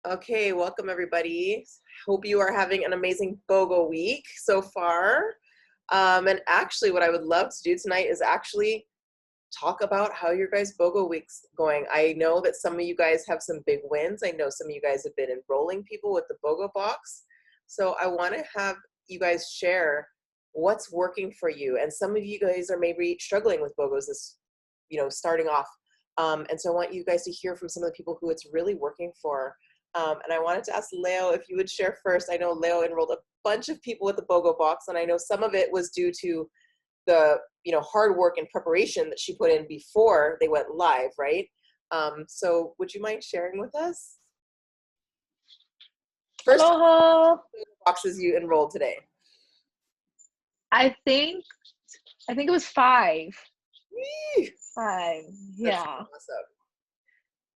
Okay, welcome everybody. Hope you are having an amazing BOGO week so far. And actually what I would love to do tonight is actually talk about how your guys' BOGO week's going. I know that some of you guys have some big wins. I know some of you guys have been enrolling people with the BOGO box. So I want to have you guys share what's working for you. And some of you guys are maybe struggling with BOGOs this, starting off. And so I want you guys to hear from some of the people who it's really working for. And I wanted to ask Leo if you would share first. I know Leo enrolled a bunch of people with the BOGO box, and I know some of it was due to the hard work and preparation that she put in before they went live, right? So would you mind sharing with us? First, Aloha. boxes you enrolled today. I think it was 5. Whee! 5. Yeah. Awesome.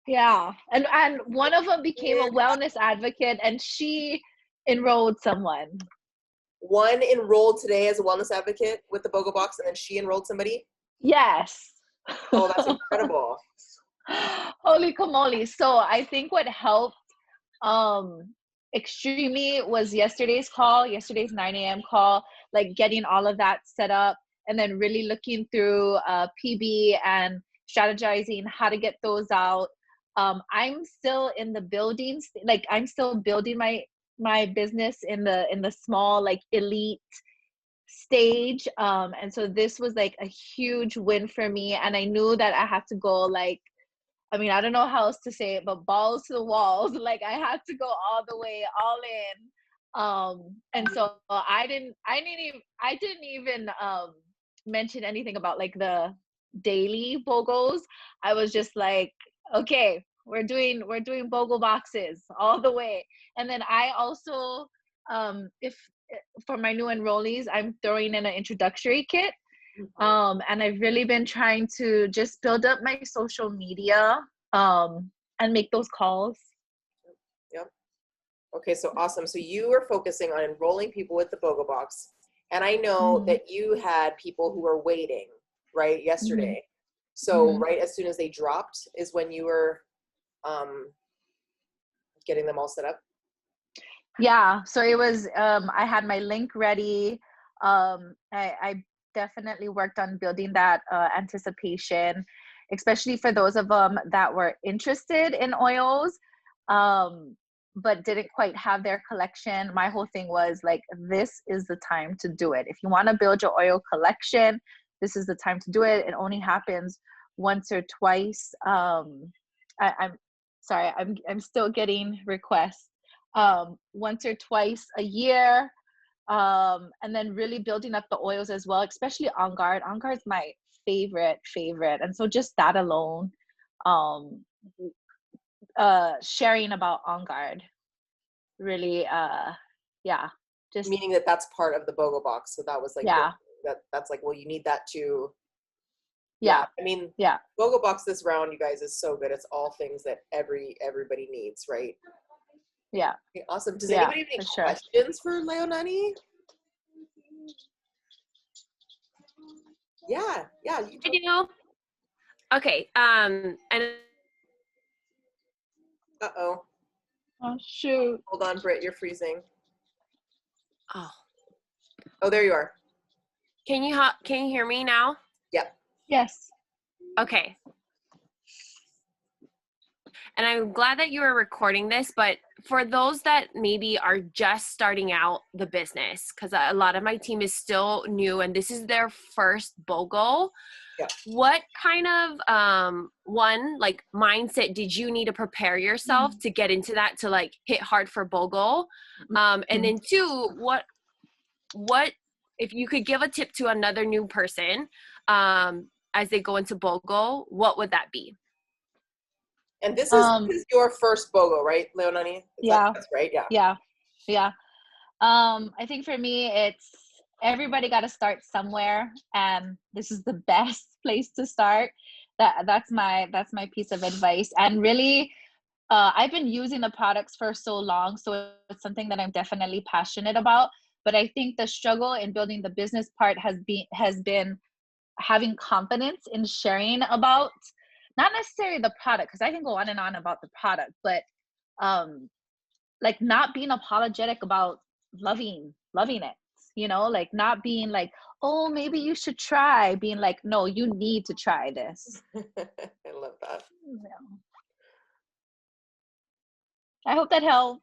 Yeah. And one of them became a wellness advocate, and she enrolled someone. One enrolled today as a wellness advocate with the BOGO box, and then she enrolled somebody? Yes. Oh, that's incredible. Holy camoli. So I think what helped extremely was yesterday's 9 a.m. call, like getting all of that set up and then really looking through PB and strategizing how to get those out. I'm still in the building, like I'm still building my business in the small, like elite stage. And so this was like a huge win for me. And I knew that I had to go like, I mean, I don't know how else to say it, but balls to the walls. Like I had to go all the way, all in. And so I didn't even mention anything about like the daily BOGOs. I was just like, okay, we're doing BOGO boxes all the way. And then I also, if for my new enrollees, I'm throwing in an introductory kit. And I've really been trying to just build up my social media and make those calls. Yep. Okay, so awesome. So you were focusing on enrolling people with the BOGO box. And I know that you had people who were waiting, right, yesterday. So right as soon as they dropped is when you were getting them all set up? Yeah, so it was, I had my link ready. I definitely worked on building that anticipation, especially for those of them that were interested in oils, but didn't quite have their collection. My whole thing was like, this is the time to do it. If you want to build your oil collection, this is the time to do it. It only happens once or twice. I'm sorry, I'm still getting requests. Once or twice a year, and then really building up the oils as well, especially On Guard. On Guard's my favorite, and so just that alone, sharing about On Guard, really, yeah, just meaning that that's part of the BOGO box. So that was like, yeah, that's like, well, you need that to. yeah. I mean, yeah. BOGO box this round, you guys, is so good. It's all things that everybody needs, right? Yeah. Okay, awesome. Does anybody have any questions for Leonani? Yeah. I do. Okay. And uh-oh. Oh shoot. Hold on, Britt, you're freezing. Oh, there you are. Can you hear me now? Yep. Yes. Okay. And I'm glad that you are recording this, but for those that maybe are just starting out the business, because a lot of my team is still new and this is their first BOGO, what kind of like mindset did you need to prepare yourself to get into that, to like hit hard for BOGO? And then 2, what if you could give a tip to another new person as they go into BOGO, what would that be? And this is your first BOGO, right, Leonani? That's right. Yeah. I think for me, it's everybody got to start somewhere, and this is the best place to start. That's my piece of advice. And really, I've been using the products for so long, so it's something that I'm definitely passionate about. But I think the struggle in building the business part has been having confidence in sharing about, not necessarily the product, because I can go on and on about the product, but like not being apologetic about loving it, you know, like not being like, oh, maybe you should try, being like, no, you need to try this. I love that. Yeah. I hope that helps.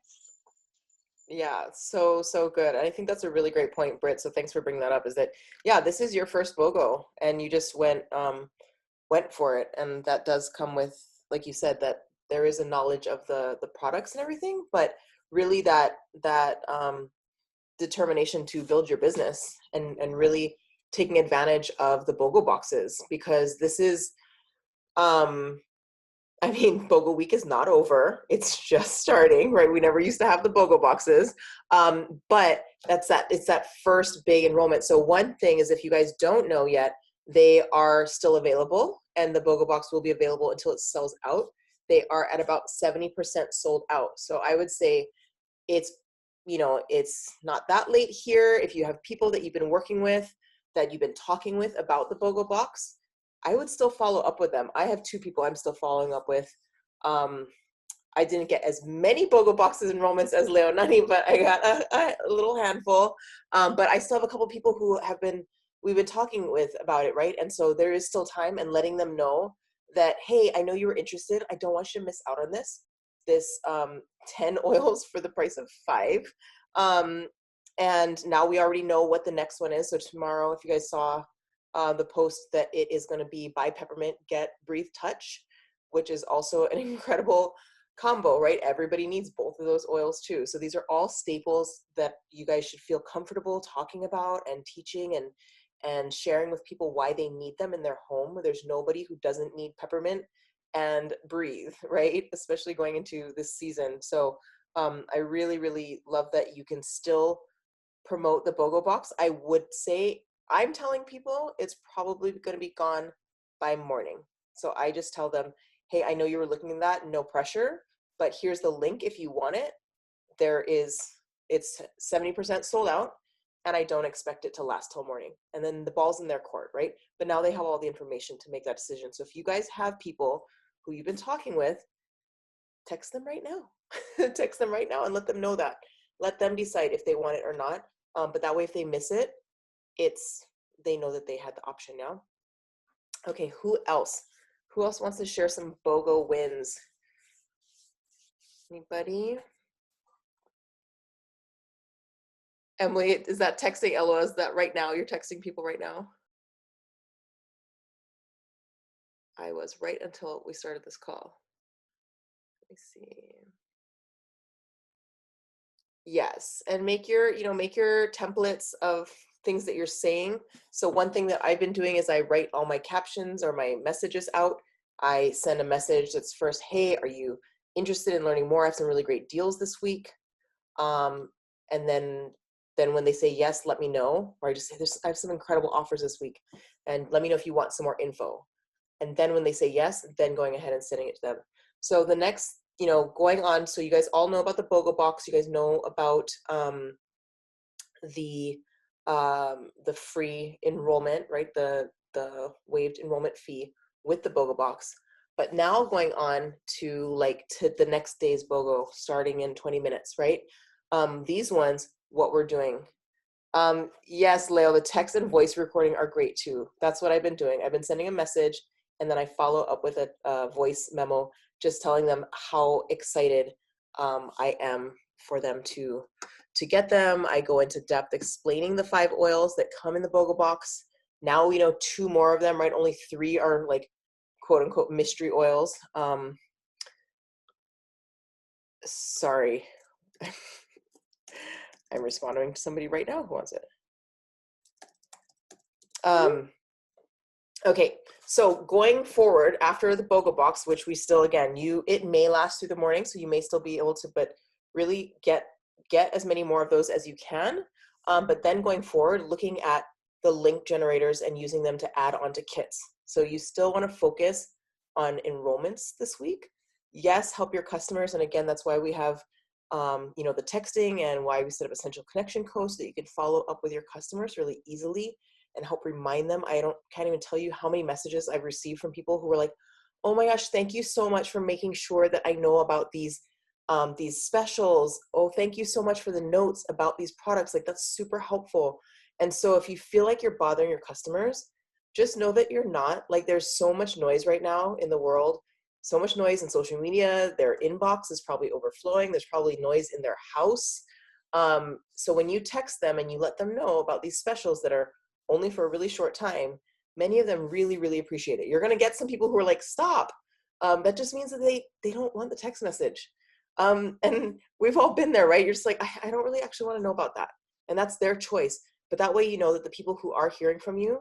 Yeah, so good. I think that's a really great point, Britt. So thanks for bringing that up. Is that, yeah, this is your first BOGO and you just went for it, and that does come with, like you said, that there is a knowledge of the products and everything, but really that determination to build your business and really taking advantage of the BOGO boxes, because this is I mean, BOGO week is not over. It's just starting, right? We never used to have the BOGO boxes. But it's that first big enrollment. So one thing is, if you guys don't know yet, they are still available, and the BOGO box will be available until it sells out. They are at about 70% sold out. So I would say it's, it's not that late here. If you have people that you've been working with, that you've been talking with about the BOGO box, I would still follow up with them. I have 2 people I'm still following up with. I didn't get as many BOGO boxes enrollments as Leonani, but I got a little handful. But I still have a couple people who we've been talking with about it, right? And so there is still time, and letting them know that, hey, I know you were interested. I don't want you to miss out on this 10 oils for the price of 5. And now we already know what the next one is. So tomorrow, if you guys saw the post, that it is going to be Buy Peppermint, Get Breathe Touch, which is also an incredible combo, right? Everybody needs both of those oils too. So these are all staples that you guys should feel comfortable talking about and teaching and sharing with people why they need them in their home. There's nobody who doesn't need peppermint and breathe, right? Especially going into this season. So I really, really love that you can still promote the BOGO box. I would say, I'm telling people it's probably going to be gone by morning. So I just tell them, hey, I know you were looking at that, no pressure, but here's the link if you want it. It's 70% sold out, and I don't expect it to last till morning. And then the ball's in their court, right? But now they have all the information to make that decision. So if you guys have people who you've been talking with, text them right now. Text them right now and let them know that. Let them decide if they want it or not. But that way, if they miss it, they know that they had the option now. Okay, who else wants to share some BOGO wins? Anybody? Emily, is that texting Ella? Is that right now? You're texting people right now? I was right until we started this call. Let me see. Yes, and make your templates of things that you're saying. So one thing that I've been doing is I write all my captions or my messages out. I send a message that's first, hey, are you interested in learning more? I have some really great deals this week. And then when they say yes, let me know. Or I just say, I have some incredible offers this week, and let me know if you want some more info. And then when they say yes, then going ahead and sending it to them. So the next, going on, so you guys all know about the BOGO box. You guys know about the free enrollment, right? The waived enrollment fee with the BOGO box. But now going on to the next day's BOGO, starting in 20 minutes, right? These ones, what we're doing. Yes, Leo, the text and voice recording are great too. That's what I've been doing. I've been sending a message, and then I follow up with a voice memo, just telling them how excited I am for them to get them. I go into depth explaining the 5 oils that come in the BOGO box. Now we know 2 more of them, right? Only 3 are quote unquote mystery oils. Sorry. I'm responding to somebody right now who wants it. Okay, so going forward after the BOGO box, which we still, again, it may last through the morning, so you may still be able to, but really get as many more of those as you can. But then going forward, looking at the link generators and using them to add onto kits. So you still want to focus on enrollments this week. Yes, help your customers, and again, that's why we have the texting, and why we set up Essential Connection codes, so that you can follow up with your customers really easily and help remind them. Can't even tell you how many messages I've received from people who were like, oh my gosh, thank you so much for making sure that I know about these these specials. Oh, thank you so much for the notes about these products. Like, that's super helpful. And so if you feel like you're bothering your customers, just know that you're not. Like, there's so much noise right now in the world, so much noise in social media. Their inbox is probably overflowing. There's probably noise in their house. So when you text them and you let them know about these specials that are only for a really short time, many of them really, really appreciate it. You're going to get some people who are like, stop. That just means that they don't want the text message. And we've all been there, right? You're just like, I don't really actually want to know about that. And that's their choice. But that way, you know that the people who are hearing from you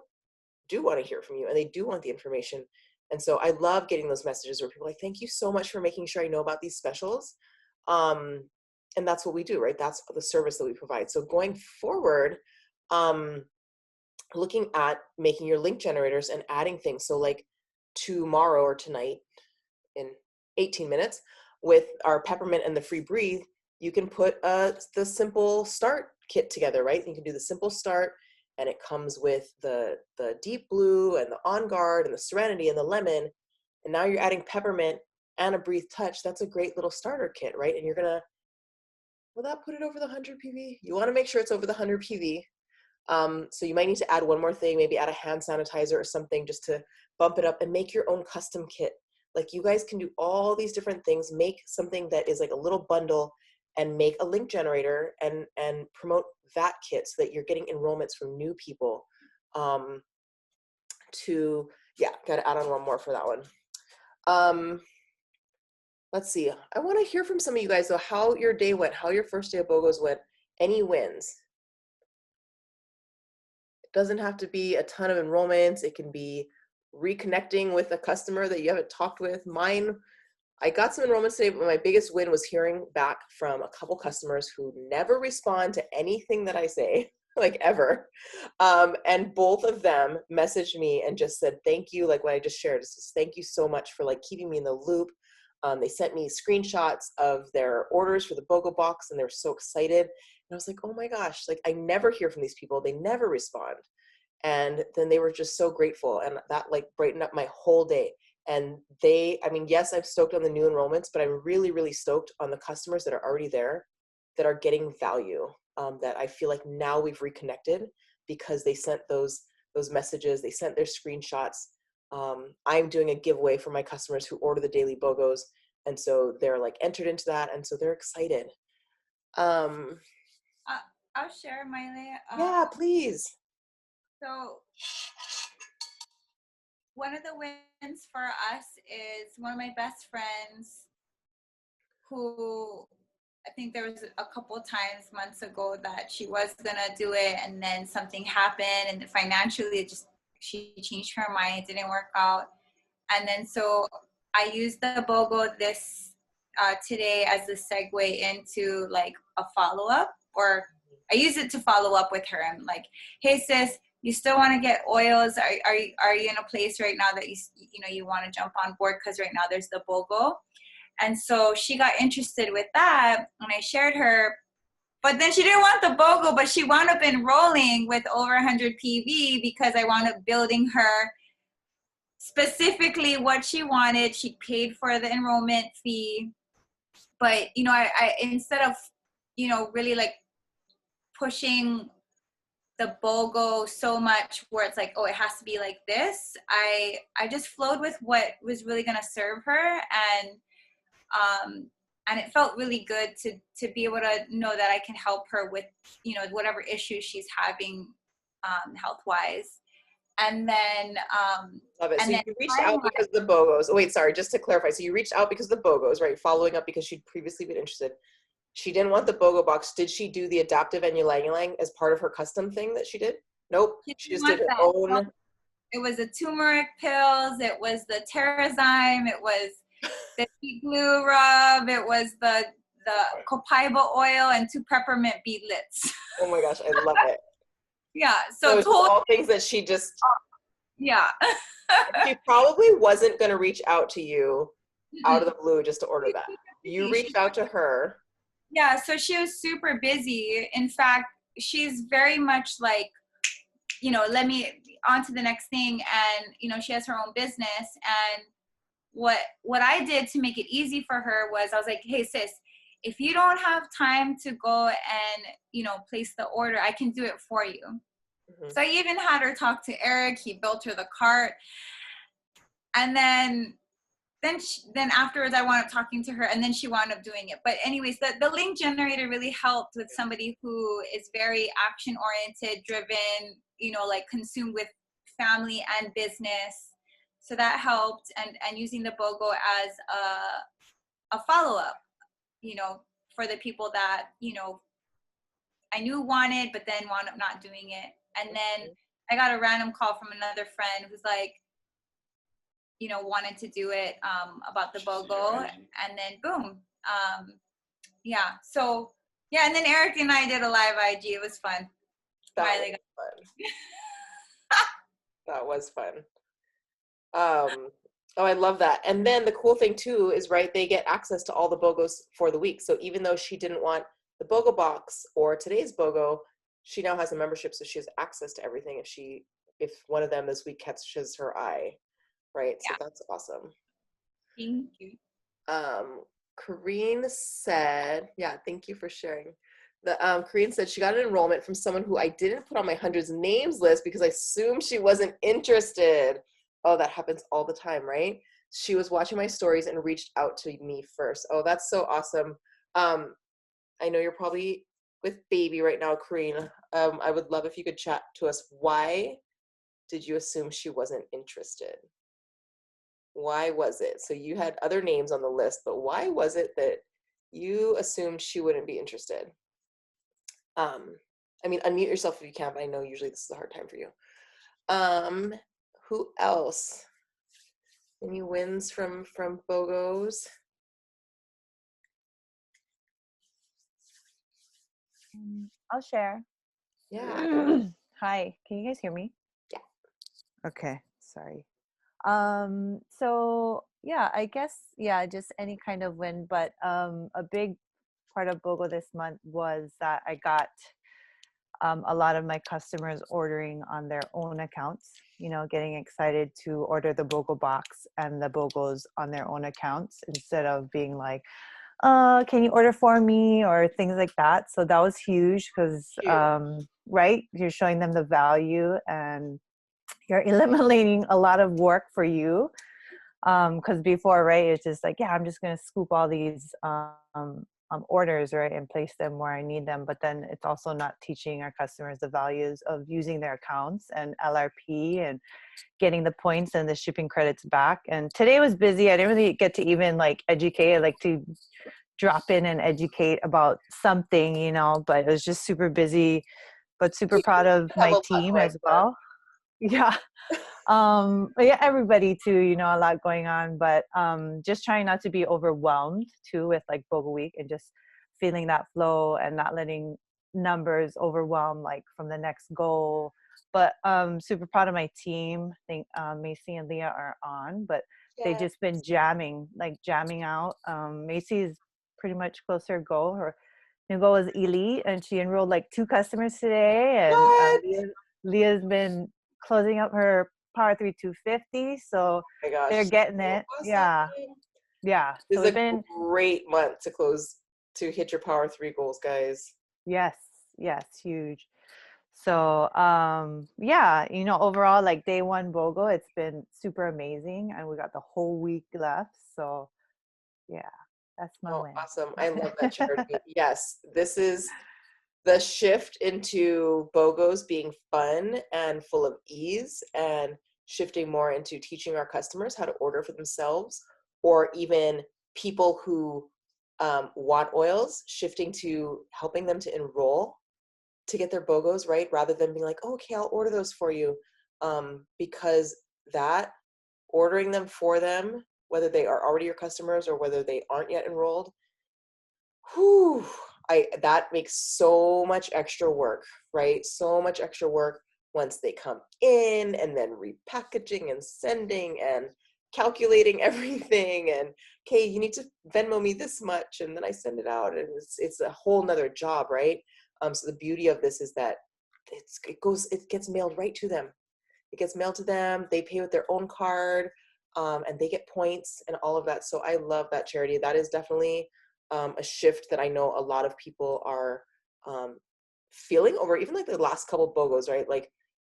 do want to hear from you and they do want the information. And so I love getting those messages where people are like, thank you so much for making sure I know about these specials. And that's what we do, right? That's the service that we provide. So going forward, looking at making your link generators and adding things. So like tomorrow or tonight in 18 minutes with our peppermint and the free breathe, you can put the simple start kit together, right? You can do the simple start and it comes with the deep blue and the On Guard and the Serenity and the lemon. And now you're adding peppermint and a breathe touch. That's a great little starter kit, right? And you're gonna, will that put it over the 100 PV? You wanna make sure it's over the 100 PV. So you might need to add one more thing, maybe add a hand sanitizer or something just to bump it up and make your own custom kit. Like, you guys can do all these different things, make something that is like a little bundle and make a link generator and promote that kit so that you're getting enrollments from new people. Yeah, gotta add on one more for that one. Let's see, I wanna hear from some of you guys though, how your day went, how your first day of BOGOs went, any wins. Doesn't have to be a ton of enrollments. It can be reconnecting with a customer that you haven't talked with. Mine, I got some enrollments today, but my biggest win was hearing back from a couple customers who never respond to anything that I say, like ever. And both of them messaged me and just said, thank you, like what I just shared, just thank you so much for like keeping me in the loop. They sent me screenshots of their orders for the BOGO box and they were so excited. And I was like, oh my gosh, like I never hear from these people. They never respond. And then they were just so grateful. And that like brightened up my whole day. And I mean, yes, I'm stoked on the new enrollments, but I'm really, really stoked on the customers that are already there that are getting value, that I feel like now we've reconnected because they sent those messages, they sent their screenshots. I'm doing a giveaway for my customers who order the daily BOGOs. And so they're like entered into that. And so they're excited. I'll share, Miley. Yeah, please. So one of the wins for us is one of my best friends who I think there was a couple times months ago that she was gonna do it and then something happened and financially she changed her mind, it didn't work out. And then so I used the BOGO this today as a segue into like a follow-up, or I use it to follow up with her. I'm like, hey sis, you still want to get oils? Are you in a place right now that you want to jump on board? Because right now there's the BOGO. And so she got interested with that and I shared her, but then she didn't want the BOGO, but she wound up enrolling with over 100 PV because I wound up building her specifically what she wanted. She paid for the enrollment fee, but I instead of really like pushing the BOGO so much where it's like, oh, it has to be like this, I just flowed with what was really going to serve her, and it felt really good to be able to know that I can help her with whatever issues she's having health wise. And then love it. So you reached out because of the BOGOs. Oh, wait, sorry, just to clarify. So you reached out because of the BOGOs, right? Following up because she'd previously been interested. She didn't want the BOGO box. Did she do the adaptive and ylang ylang as part of her custom thing that she did? Nope. She just did her own. It was the turmeric pills. It was the Terrazyme. It was the heat glue rub. It was the copaiba oil and 2 peppermint beadlets. Oh my gosh, I love it. Yeah. So all things that she just. Yeah. She probably wasn't going to reach out to you out of the blue just to order that. You reached out to her. Yeah, so she was super busy. In fact, she's very much like, let me on to the next thing. And, she has her own business. And what I did to make it easy for her was I was like, hey, sis, if you don't have time to go and, you know, place the order, I can do it for you. Mm-hmm. So I even had her talk to Eric. He built her the cart. And then afterwards I wound up talking to her, and then she wound up doing it. But anyways, the link generator really helped with somebody who is very action oriented, driven, you know, like consumed with family and business. So that helped, and using the BOGO as a follow-up, you know, for the people that, you know, I knew wanted, but then wound up not doing it. And then I got a random call from another friend who's like, you know, wanted to do it about the BOGO, and then boom. Yeah. So yeah, and then Eric and I did a live IG. It was fun. That was fun. That was fun. Oh, I love that. And then the cool thing too is, right, they get access to all the BOGOs for the week. So even though she didn't want the BOGO box or today's BOGO, she now has a membership, so she has access to everything if one of them this week catches her eye, right? So that's awesome. Thank you. Corrine said, yeah, thank you for sharing. Corrine said she got an enrollment from someone who I didn't put on my hundreds names list because I assumed she wasn't interested. Oh, that happens all the time, right? She was watching my stories and reached out to me first. Oh, that's so awesome. I know you're probably with baby right now, Corrine. I would love if you could chat to us. Why did you assume she wasn't interested? Why was it? So you had other names on the list, but why was it that you assumed she wouldn't be interested? I mean, unmute yourself if you can, but I know usually this is a hard time for you. Who else? Any wins from BOGOs? I'll share. Yeah. Hi, can you guys hear me? Yeah. Okay, sorry. So yeah, I guess, yeah, just any kind of win, but a big part of BOGO this month was that I got a lot of my customers ordering on their own accounts, you know, getting excited to order the BOGO box and the BOGOs on their own accounts instead of being like, can you order for me or things like that. So that was huge because, right, you're showing them the value and you're eliminating a lot of work for you. Because before, right, it's just like, yeah, I'm just going to scoop all these orders, right, and place them where I need them. But then it's also not teaching our customers the values of using their accounts and LRP and getting the points and the shipping credits back. And today was busy. I didn't really get to even like educate. I like to drop in and educate about something, you know, but it was just super busy, but super proud of my team as well. Yeah. But yeah, everybody too, you know, a lot going on, but just trying not to be overwhelmed too with like BOGO week and just feeling that flow and not letting numbers overwhelm like from the next goal. But super proud of my team. I think Macy and Leah are on, but they've just been jamming out. Macy is pretty much close to her goal. Her new goal is elite, and she enrolled like 2 customers today. And Leah's been closing up her Power 3 250, so they're getting it. Awesome. Yeah. This so is a great month to hit your Power 3 goals, guys. Yes, huge. So yeah, you know, overall, like day 1 BOGO, it's been super amazing, and we got the whole week left. So yeah, that's my win. Awesome. I love that, Charity. Yes, this is the shift into BOGOs being fun and full of ease, and shifting more into teaching our customers how to order for themselves, or even people who want oils, shifting to helping them to enroll to get their BOGOs, right? Rather than being like, oh, okay, I'll order those for you. Because that ordering them for them, whether they are already your customers or whether they aren't yet enrolled, that makes so much extra work, right? So much extra work once they come in, and then repackaging and sending and calculating everything, and okay, you need to Venmo me this much, and then I send it out, and it's a whole nother job, right? So the beauty of this is that it gets mailed right to them. It gets mailed to them. They pay with their own card, and they get points and all of that. So I love that, Charity. That is definitely a shift that I know a lot of people are feeling over even like the last couple BOGOs, right? Like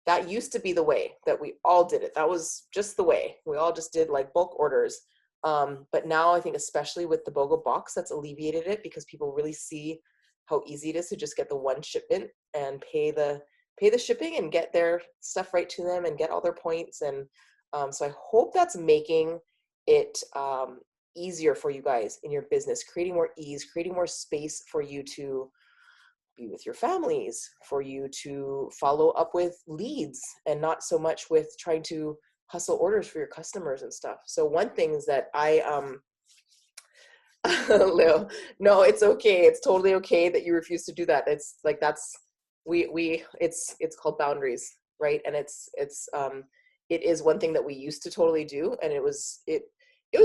that used to be the way that we all did it. That was just the way. We all just did like bulk orders. But now I think especially with the BOGO box, that's alleviated it because people really see how easy it is to just get the one shipment and pay the shipping and get their stuff right to them and get all their points. And so I hope that's making it easier for you guys in your business, creating more ease, creating more space for you to be with your families, for you to follow up with leads and not so much with trying to hustle orders for your customers and stuff. So one thing is that Lil, no, it's okay. It's totally okay that you refuse to do that. It's like, it's called boundaries, right? And it is one thing that we used to totally do. And it was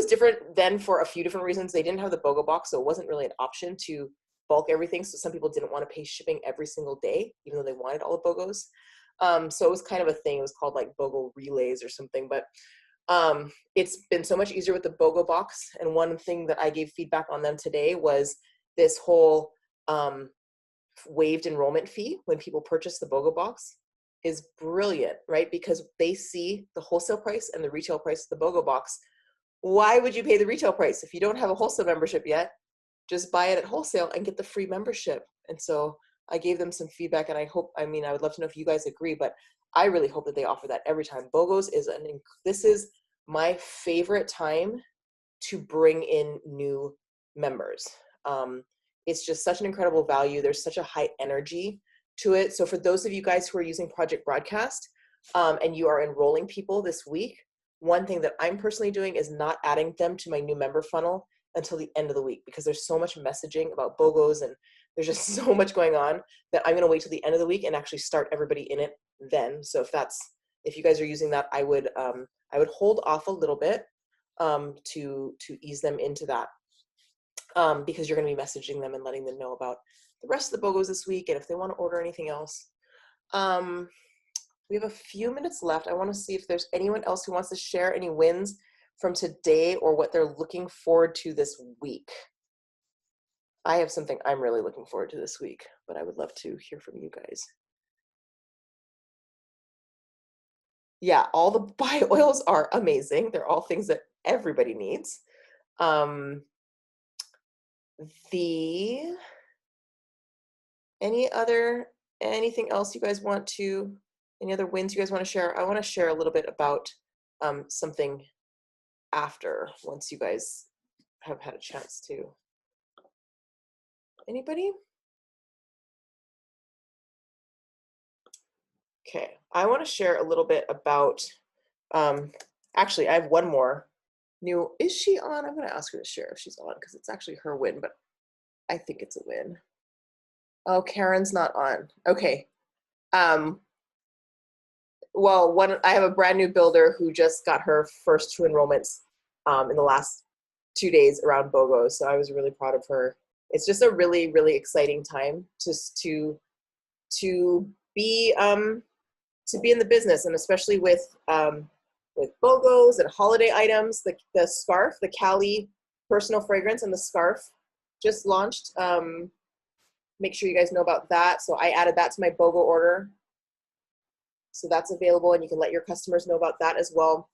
different then for a few different reasons. They didn't have the BOGO box, so it wasn't really an option to bulk everything. So some people didn't want to pay shipping every single day, even though they wanted all the BOGOs. So it was kind of a thing. It was called like BOGO relays or something, but it's been so much easier with the BOGO box. And one thing that I gave feedback on them today was this whole waived enrollment fee when people purchase the BOGO box is brilliant, right? Because they see the wholesale price and the retail price of the BOGO box. Why would you pay the retail price? If you don't have a wholesale membership yet, just buy it at wholesale and get the free membership. And so I gave them some feedback, and I would love to know if you guys agree, but I really hope that they offer that every time. BOGOs this is my favorite time to bring in new members. It's just such an incredible value. There's such a high energy to it. So for those of you guys who are using Project Broadcast and you are enrolling people this week, one thing that I'm personally doing is not adding them to my new member funnel until the end of the week, because there's so much messaging about BOGOs and there's just so much going on that I'm going to wait till the end of the week and actually start everybody in it then. So if you guys are using that, I would hold off a little bit to ease them into that because you're going to be messaging them and letting them know about the rest of the BOGOs this week and if they want to order anything else. We have a few minutes left. I want to see if there's anyone else who wants to share any wins from today or what they're looking forward to this week. I have something I'm really looking forward to this week, but I would love to hear from you guys. Yeah, all the bio oils are amazing. They're all things that everybody needs. Anything else you guys want to, any other wins you guys want to share? I want to share a little bit about something after, once you guys have had a chance to. Anybody? Okay, I want to share a little bit about, actually I have one more new, is she on? I'm going to ask her to share if she's on because it's actually her win, but I think it's a win. Oh, Karen's not on. Okay. Well, I have a brand new builder who just got her first 2 enrollments in the last 2 days around BOGO. So I was really proud of her. It's just a really, really exciting time just to be in the business, and especially with BOGOs and holiday items. The scarf, the Cali personal fragrance, and the scarf just launched. Make sure you guys know about that. So I added that to my BOGO order. So that's available, and you can let your customers know about that as well.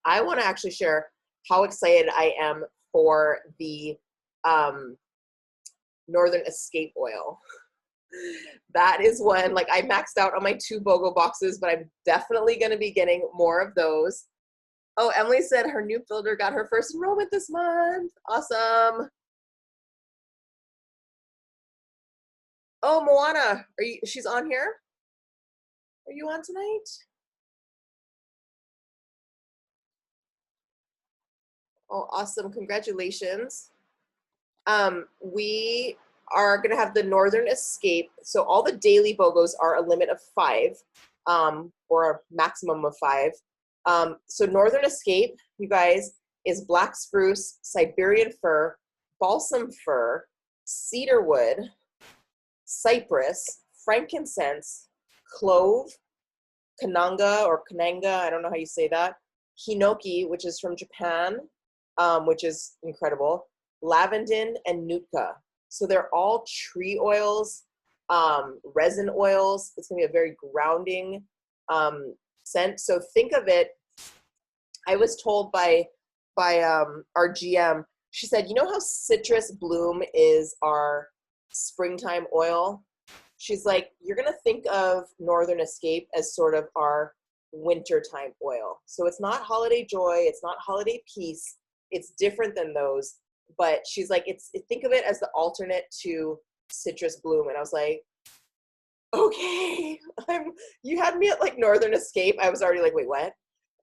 I want to actually share how excited I am for the Northern Escape oil. That is one, like, I maxed out on my 2 BOGO boxes, but I'm definitely going to be getting more of those. Oh, Emily said her new builder got her first enrollment this month. Awesome. Oh, Moana, she's on here? Are you on tonight? Oh, awesome. Congratulations. We are going to have the Northern Escape. So all the daily BOGOs are a limit of 5 or a maximum of 5. So Northern Escape, you guys, is black spruce, Siberian fir, balsam fir, cedar wood, cypress, frankincense, clove, kananga or kananga, I don't know how you say that, hinoki, which is from Japan, which is incredible, lavandin, and Nootka. So they're all tree oils, resin oils. It's gonna be a very grounding scent. So think of it, I was told by our GM, she said, you know how Citrus Bloom is our springtime oil? She's like, you're going to think of Northern Escape as sort of our wintertime oil. So it's not Holiday Joy, it's not Holiday Peace, it's different than those. But she's like, think of it as the alternate to Citrus Bloom. And I was like, okay, you had me at like Northern Escape. I was already like, wait, what?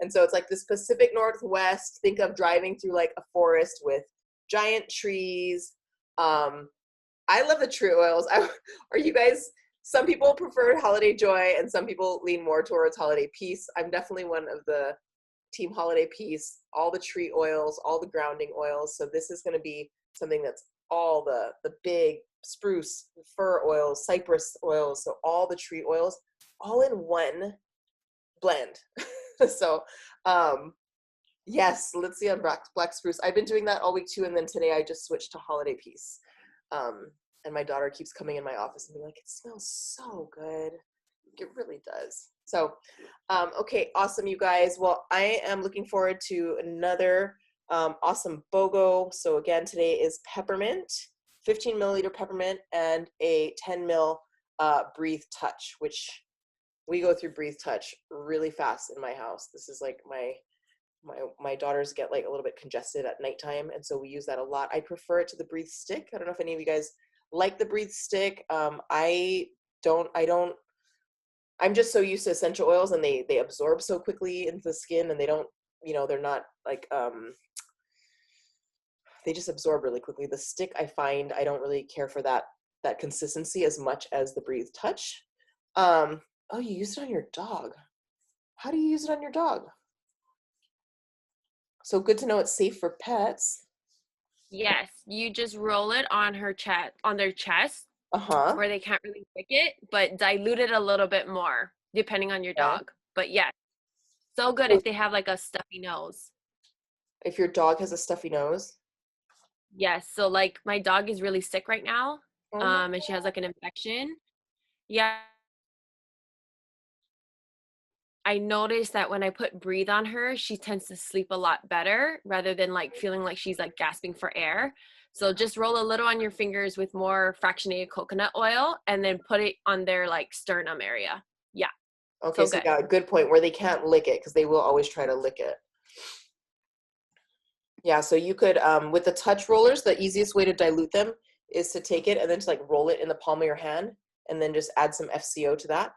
And so it's like this Pacific Northwest. Think of driving through like a forest with giant trees. I love the tree oils. Are you guys, some people prefer Holiday Joy and some people lean more towards Holiday Peace. I'm definitely one of the team Holiday Peace, all the tree oils, all the grounding oils. So this is going to be something that's all the big spruce, fir oils, cypress oils. So all the tree oils, all in one blend. So, yes, let's see on black spruce. I've been doing that all week too. And then today I just switched to Holiday Peace. And my daughter keeps coming in my office and being like, it smells so good. It really does. So, okay, awesome, you guys. Well, I am looking forward to another awesome BOGO. So again, today is peppermint, 15 milliliter peppermint, and a 10 mil Breathe Touch, which we go through Breathe Touch really fast in my house. This is like my daughters get like a little bit congested at nighttime, and so we use that a lot. I prefer it to the Breathe Stick. I don't know if any of you guys like the Breathe Stick. I'm just so used to essential oils, and they absorb so quickly into the skin, and they don't, they're not like, they just absorb really quickly. The stick, I find, I don't really care for that consistency as much as the Breathe Touch. Oh, you use it on your dog. How do you use it on your dog? So good to know it's safe for pets. Yes, you just roll it on their chest, where they can't really pick it, but dilute it a little bit more depending on your dog. But yes, so good if they have like a stuffy nose. If your dog has a stuffy nose? Yes, so like my dog is really sick right now, and she has like an infection. Yeah. I noticed that when I put Breathe on her, she tends to sleep a lot better rather than like feeling like she's like gasping for air. So just roll a little on your fingers with more fractionated coconut oil and then put it on their like sternum area. Yeah. Okay, so yeah, good point, where they can't lick it because they will always try to lick it. Yeah, so you could, with the touch rollers, the easiest way to dilute them is to take it and then just like roll it in the palm of your hand and then just add some FCO to that.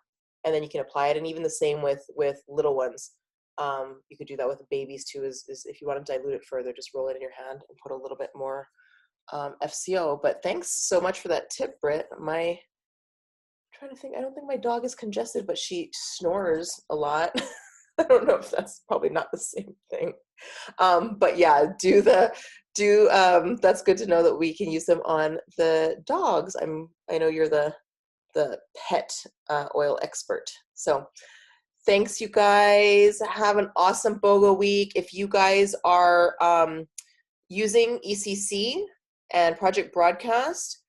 And then you can apply it. And even the same with little ones. You could do that with babies too, is if you want to dilute it further, just roll it in your hand and put a little bit more FCO. But thanks so much for that tip, Britt. I'm trying to think, I don't think my dog is congested, but she snores a lot. I don't know if that's probably not the same thing. But yeah, that's good to know that we can use them on the dogs. I know you're the pet oil expert. So thanks, you guys. Have an awesome BOGO week. If you guys are using ECC and Project Broadcast,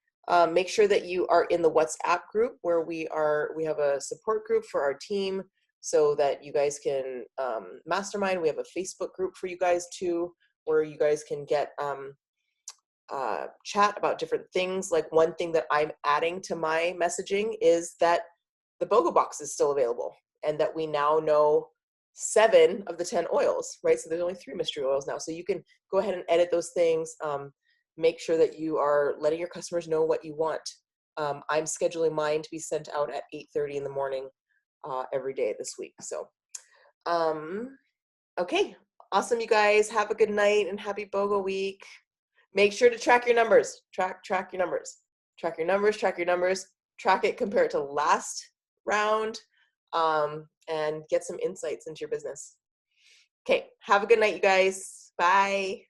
make sure that you are in the WhatsApp group where we have a support group for our team so that you guys can mastermind. We have a Facebook group for you guys too, where you guys can get chat about different things. Like one thing that I'm adding to my messaging is that the BOGO box is still available and that we now know 7 of the 10 oils, right? So there's only 3 mystery oils now. So you can go ahead and edit those things. Make sure that you are letting your customers know what you want. I'm scheduling mine to be sent out at 8:30 in the morning every day this week. So, okay. Awesome, you guys. Have a good night and happy BOGO week. Make sure to track your numbers. Track your numbers. Track your numbers, track it, compare it to last round, and get some insights into your business. Okay, have a good night, you guys. Bye.